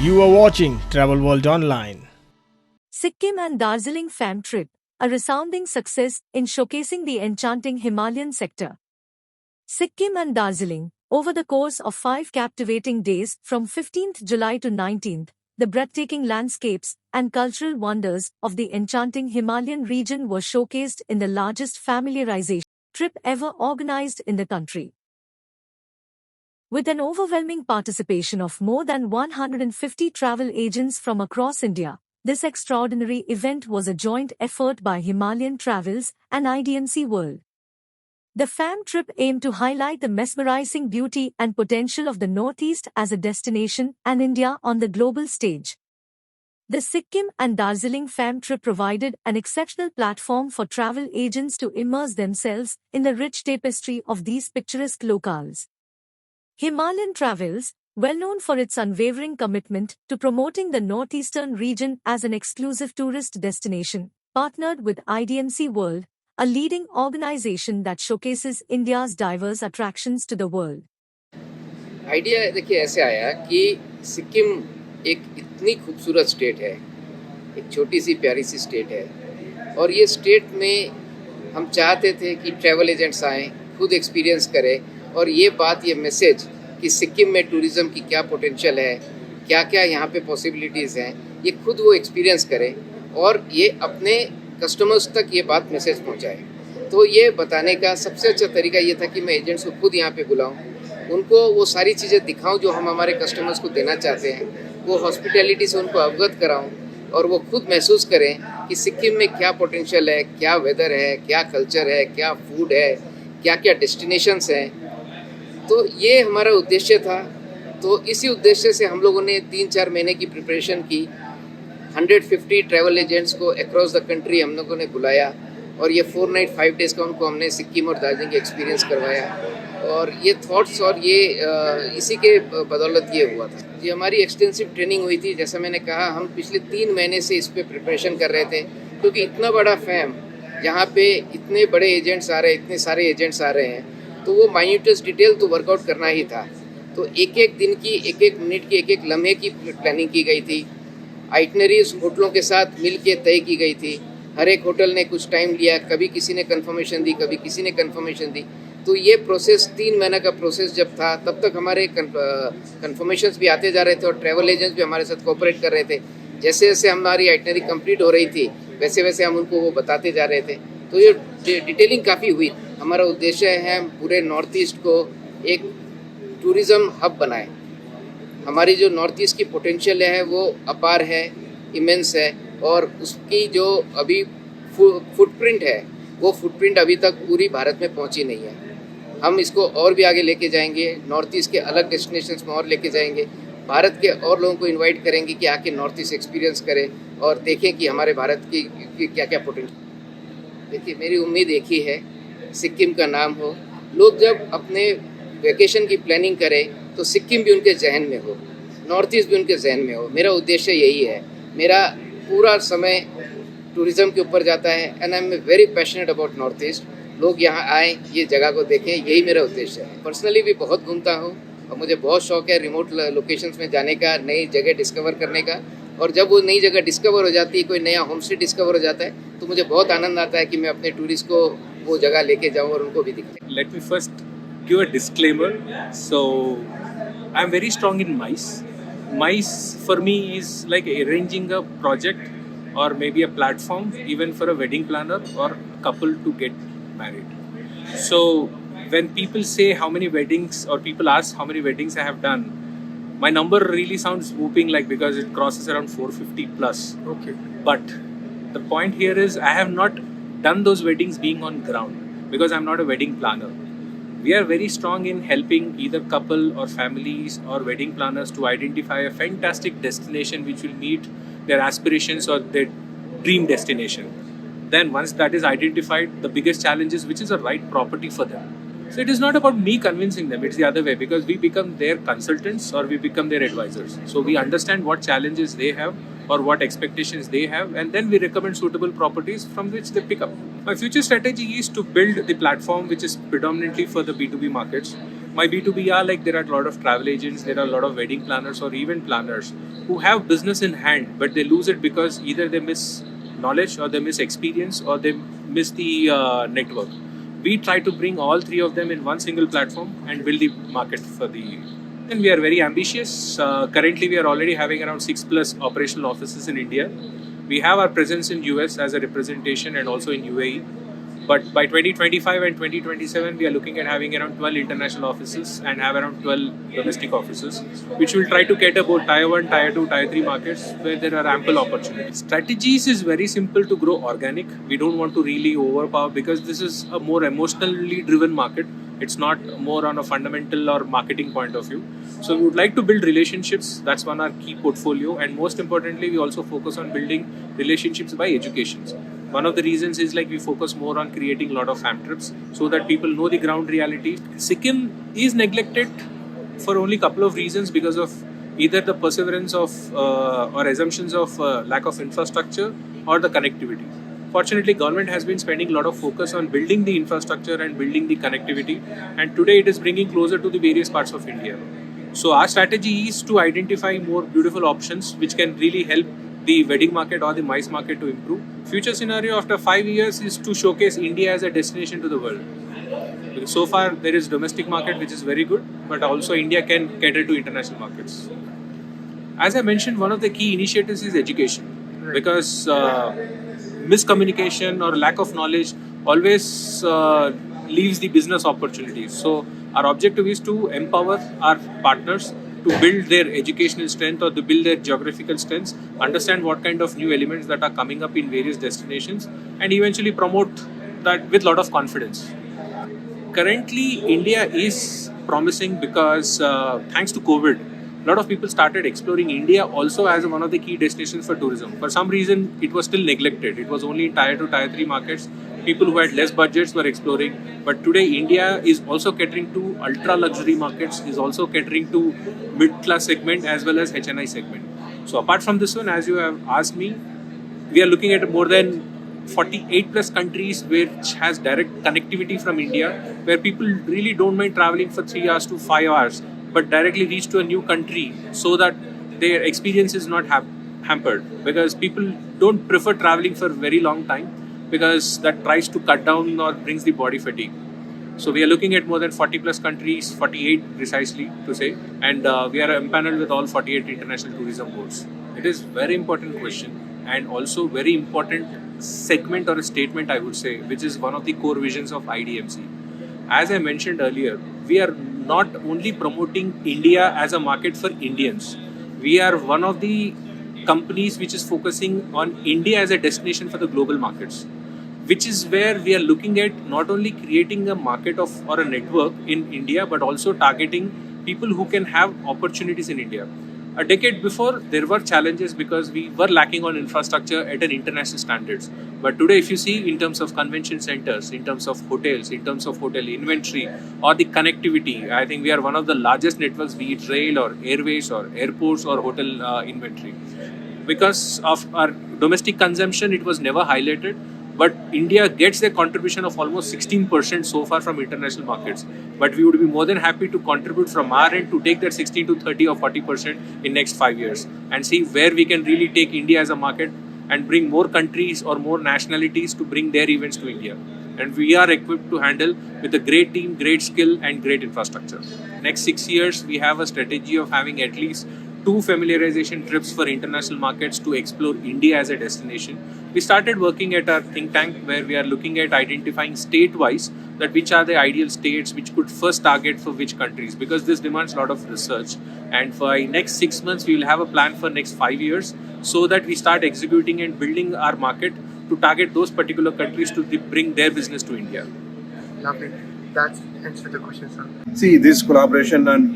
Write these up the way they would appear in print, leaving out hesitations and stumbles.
You are watching Travel World Online. Sikkim and Darjeeling fam trip, a resounding success in showcasing the enchanting Himalayan sector. Sikkim and Darjeeling, over the course of 5 captivating days from 15th July to 19th, the breathtaking landscapes and cultural wonders of the enchanting Himalayan region were showcased in the largest familiarization trip ever organized in the country. With an overwhelming participation of more than 150 travel agents from across India, this extraordinary event was a joint effort by Himalayan Travels and IDMC World. The fam trip aimed to highlight the mesmerizing beauty and potential of the Northeast as a destination and India on the global stage. The Sikkim and Darjeeling fam trip provided an exceptional platform for travel agents to immerse themselves in the rich tapestry of these picturesque locales. Himalayan Travels, well known for its unwavering commitment to promoting the northeastern region as an exclusive tourist destination, partnered with IDMC World, a leading organization that showcases India's diverse attractions to the world. Idea देखिए ऐसे आया कि सिक्किम एक इतनी खूबसूरत state है, एक छोटी सी प्यारी सी स्टेट है और ये स्टेट में हम चाहते थे कि ट्रैवल एजेंट्स आएँ, खुद एक्सपीरियंस करें और ये बात, ये मैसेज कि सिक्किम में टूरिज़्म की क्या पोटेंशियल है, क्या क्या यहाँ पे पॉसिबिलिटीज़ हैं, ये खुद वो एक्सपीरियंस करें और ये अपने कस्टमर्स तक ये बात मैसेज पहुँचाए। तो ये बताने का सबसे अच्छा तरीका ये था कि मैं एजेंट्स को खुद यहाँ पे बुलाऊँ, उनको वो सारी चीज़ें दिखाऊँ जो हम हमारे कस्टमर्स को देना चाहते हैं, वो हॉस्पिटैलिटी से उनको अवगत कराऊँ और वो खुद महसूस करें कि सिक्किम में क्या पोटेंशियल है, क्या वेदर है, क्या कल्चर है, क्या फूड है, क्या क्या डेस्टिनेशंस हैं। तो ये हमारा उद्देश्य था। तो इसी उद्देश्य से हम लोगों ने 3-4 महीने की प्रिपरेशन की। 150 ट्रैवल एजेंट्स को अक्रॉस द कंट्री हम लोगों ने बुलाया और ये 4 नाइट 5 डेज़ का उनको हमने सिक्किम और दार्जिलिंग एक्सपीरियंस करवाया और ये थॉट्स और ये इसी के बदौलत ये हुआ था। ये हमारी एक्सटेंसिव ट्रेनिंग हुई थी। जैसा मैंने कहा, हम पिछले 3 महीने से इस पर प्रिपरेशन कर रहे थे क्योंकि इतना बड़ा फैम, यहाँ पे इतने बड़े एजेंट्स आ रहे हैं, इतने सारे एजेंट्स आ रहे हैं, तो वो माइन्यूटेस्ट डिटेल तो वर्कआउट करना ही था। तो एक एक दिन की, एक एक मिनट की, एक एक लम्हे की प्लानिंग की गई थी। आइटनरीज होटलों के साथ मिल के तय की गई थी। हर एक होटल ने कुछ टाइम लिया, कभी किसी ने कंफर्मेशन दी, कभी किसी ने कंफर्मेशन दी। तो ये प्रोसेस 3 महीने का प्रोसेस जब था, तब तक हमारे कंफर्मेशंस भी आते जा रहे थे और ट्रैवल एजेंट्स भी हमारे साथ कोऑपरेट कर रहे थे। जैसे जैसे हमारी आइटनरी कंप्लीट हो रही थी, वैसे वैसे हम उनको वो बताते जा रहे थे। तो ये डिटेलिंग काफ़ी हुई। हमारा उद्देश्य है पूरे नॉर्थ ईस्ट को एक टूरिज़्म हब बनाए। हमारी जो नॉर्थ ईस्ट की पोटेंशियल है वो अपार है, इमेंस है और उसकी जो अभी फुटप्रिंट है, वो फुटप्रिंट अभी तक पूरी भारत में पहुंची नहीं है। हम इसको और भी आगे लेके जाएंगे, नॉर्थ ईस्ट के अलग डेस्टिनेशंस में और लेके जाएंगे। भारत के और लोगों को इनवाइट करेंगे कि आके नॉर्थ ईस्ट एक्सपीरियंस करें और देखें कि हमारे भारत की क्या क्या पोटेंशियल। देखिए, मेरी उम्मीद एक ही है, सिक्किम का नाम हो। लोग जब अपने वेकेशन की प्लानिंग करें तो सिक्किम भी उनके जहन में हो, नॉर्थ ईस्ट भी उनके जहन में हो। मेरा उद्देश्य यही है। मेरा पूरा समय टूरिज़्म के ऊपर जाता है and I am very passionate about north east. लोग यहाँ आएँ, ये जगह को देखें, यही मेरा उद्देश्य है। पर्सनली भी बहुत घूमता हूँ और मुझे बहुत शौक है रिमोट लोकेशंस में जाने का, नई जगह डिस्कवर करने का। और जब वो नई जगह डिस्कवर हो जाती है, कोई नया होम स्टे डिस्कवर हो जाता है, तो मुझे बहुत आनंद आता है कि मैं अपने टूरिस्ट को वो जगह लेके जाऊँ और उनको भी दिखाऊँ। Let me first give a disclaimer. So, I'm very strong in mice. Mice for me is like arranging a project or maybe a platform even for a wedding planner or couple to get married. So, when people say how many weddings or people ask how many weddings I have done, my number really sounds whooping like because it crosses around 450 plus. Okay. But the point here is I have not done those weddings being on ground because I'm not a wedding planner. We are very strong in helping either couple or families or wedding planners to identify a fantastic destination which will meet their aspirations or their dream destination. Then once that is identified, the biggest challenge is which is the right property for them. So it is not about me convincing them, it's the other way because we become their consultants or we become their advisors. So we understand what challenges they have or what expectations they have, and then we recommend suitable properties from which they pick up. My future strategy is to build the platform which is predominantly for the B2B markets, My B2B are like there are a lot of travel agents, there are a lot of wedding planners or event planners who have business in hand, but they lose it because either they miss knowledge or they miss experience or they miss the network. We try to bring all three of them in one single platform and build the market for the. And we are very ambitious. Currently, we are already having around 6+ operational offices in India. We have our presence in US as a representation and also in UAE. But by 2025 and 2027, we are looking at having around 12 international offices and have around 12 domestic offices, which will try to cater both Tier 1, Tier 2, Tier 3 markets where there are ample opportunities. Strategies is very simple to grow organic. We don't want to really overpower because this is a more emotionally driven market. It's not more on a fundamental or marketing point of view. So we would like to build relationships. That's one our key portfolio. And most importantly, we also focus on building relationships by education. One of the reasons is like we focus more on creating a lot of fam trips so that people know the ground reality. Sikkim is neglected for only a couple of reasons because of either the perseverance of or assumptions of lack of infrastructure or the connectivity. Fortunately, government has been spending a lot of focus on building the infrastructure and building the connectivity, and today it is bringing closer to the various parts of India. So our strategy is to identify more beautiful options which can really help the wedding market or the MICE market to improve. Future scenario after 5 years is to showcase India as a destination to the world. Because so far there is domestic market which is very good, but also India can cater to international markets. As I mentioned, one of the key initiatives is education, because miscommunication or lack of knowledge always leaves the business opportunities. So our objective is to empower our partners to build their educational strength or to build their geographical strengths, understand what kind of new elements that are coming up in various destinations, and eventually promote that with a lot of confidence. Currently, India is promising because thanks to COVID, a lot of people started exploring India also as one of the key destinations for tourism. For some reason, it was still neglected. It was only in Tier 2, Tier 3 markets. People who had less budgets were exploring. But today, India is also catering to ultra luxury markets, is also catering to mid-class segment as well as HNI segment. So apart from this one, as you have asked me, we are looking at more than 48+ countries which has direct connectivity from India, where people really don't mind traveling for 3 hours to 5 hours, but directly reach to a new country so that their experience is not hampered. Because people don't prefer traveling for a very long time because that tries to cut down or brings the body fatigue. So we are looking at more than 40+ countries, 48 precisely to say, and we are empaneled with all 48 international tourism boards. It is very important question and also very important segment or a statement, I would say, which is one of the core visions of IDMC. As I mentioned earlier, we are not only promoting India as a market for Indians. We are one of the companies which is focusing on India as a destination for the global markets, which is where we are looking at not only creating a market of or a network in India, but also targeting people who can have opportunities in India. A decade before, there were challenges because we were lacking on infrastructure at an international standards. But today, if you see in terms of convention centers, in terms of hotels, in terms of hotel inventory or the connectivity, I think we are one of the largest networks, be it rail or airways or airports or hotel inventory. Because of our domestic consumption, it was never highlighted. But India gets a contribution of almost 16% so far from international markets. But we would be more than happy to contribute from our end to take that 16 to 30 or 40% in next 5 years and see where we can really take India as a market and bring more countries or more nationalities to bring their events to India. And we are equipped to handle with a great team, great skill and great infrastructure. Next 6 years, we have a strategy of having at least 2 familiarization trips for international markets to explore India as a destination. We started working at our think tank where we are looking at identifying state-wise that which are the ideal states which could first target for which countries, because this demands a lot of research. And for next 6 months, we will have a plan for next 5 years so that we start executing and building our market to target those particular countries to bring their business to India. Lovely. That's answered the question, sir. See, this collaboration and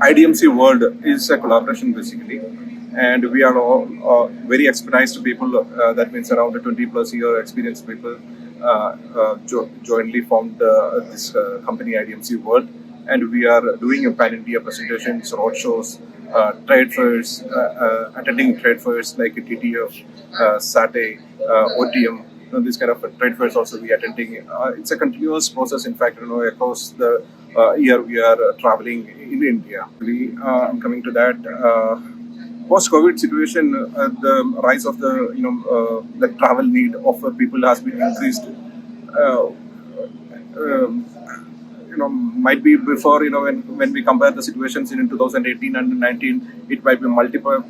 IDMC World is a collaboration basically, and we are all very experienced people. That means around 20+ year experienced people jointly formed this company IDMC World, and we are doing a pan-India presentations, roadshows, trade fairs, attending trade fairs like TTF, SATE, OTM, this kind of trade fairs also we are attending. It's a continuous process. In fact, across the year we are traveling in India. Coming to that. Post-COVID situation, the rise of the travel need of people has been increased. Uh, um, might be before, when we compare the situations in 2018 and 19, it might be multiple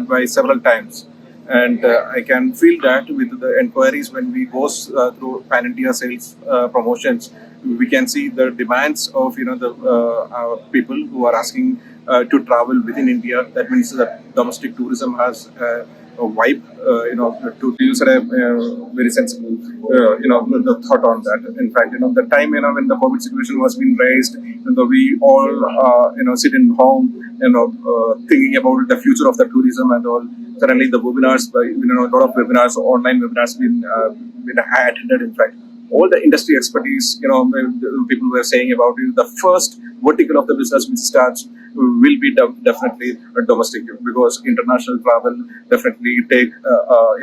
by several times. And I can feel that with the inquiries when we go through pan-India sales promotions, we can see the demands of the people who are asking to travel within India. That means that domestic tourism has a vibe, to use a very sensible, the thought on that. In fact, the time, when the COVID situation was being raised, we all, sit in home, thinking about the future of the tourism and all. Suddenly, the webinars, a lot of webinars, online webinars, been attended. In fact, all the industry expertise, people were saying about the first vertical of the business which starts will be definitely domestic, because international travel definitely take a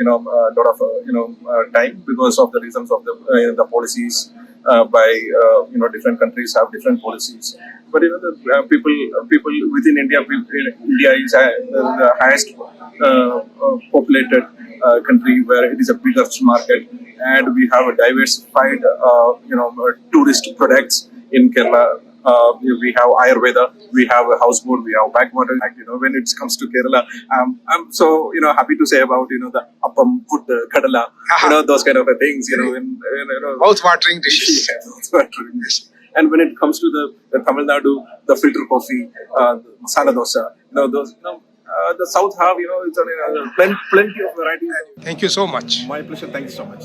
lot of time because of the reasons of the policies by different countries have different policies. But people within India, India is the highest populated country, where it is a biggest market, and we have a diversified tourist products in Kerala. We have Ayurveda, we have a houseboat, we have backwater. When it comes to Kerala, I'm so happy to say about the appam, put kadala, those kind of things. Mouth-watering dishes. Mouth-watering dishes. And when it comes to the Tamil Nadu, the filter coffee, masala dosa, those. The South have, it's plenty of varieties. Thank you so much. My pleasure. Thank you so much.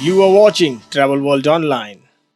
You are watching Travel World Online.